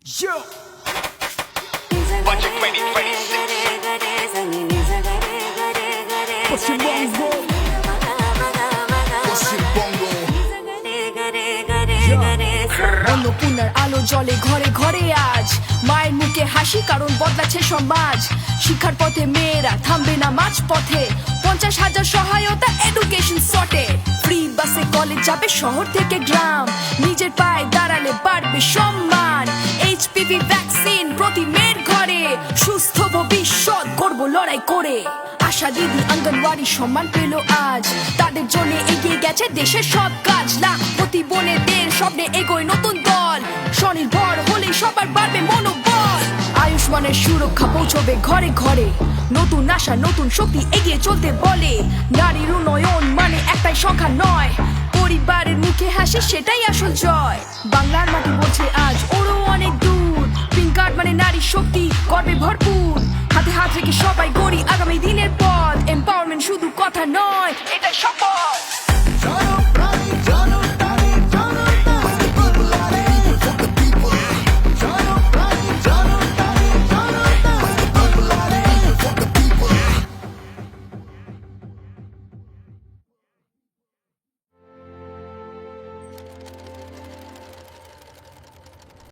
Yo. Budget 2026. Pochingongo. Pochingongo. অন্নপূর্ণার আলো জলে ঘরে ঘরে আজ মায়ের মুখে হাসি কারণ বদলাচ্ছে সমাজ শিক্ষার পথে মেয়েরা থামবে না মাঝ পথে 50,000 সহায়তা এডুকেশন সটে ফ্রি বাসে কলেজ যাবে শহর থেকে গ্রাম নিজের পায়ে দাঁড়ালে বাড়বে সম্মান এইচপিভি ভ্যাকসিন প্রতি মেয়ের ঘরে সুস্থ ভবিষ্যৎ করব লড়াই করে আশা দিদি অঙ্গনওয়াড়ি সম্মান পেল আজ তাদের জন্য এগিয়ে গেছে দেশের সব কাজ লাখপতি বোনেদের স্বপ্নে এগোয় নতুন দল স্বনির্ভর হলে সবার বাড়বে মনোবল আয়ুষ্মানের সুরক্ষা পৌঁছবে ঘরে ঘরে নতুন আশা নতুন শক্তি এগিয়ে চলতে বলে নারীর উন্নয়ন মানে একটাই সংখ্যা নয় পরিবারের মুখে হাসি সেটাই আসল জয় বাংলার মাটি বলছে আজ ওরও অনেক দূর পিঙ্ক কার্ড মানে নারী শক্তি গর্বে ভরপুর হাতে হাত রেখে সবাই গড়ি আগামী দিনের পথ এম্পাওয়ারমেন্ট শুধু কথা নয়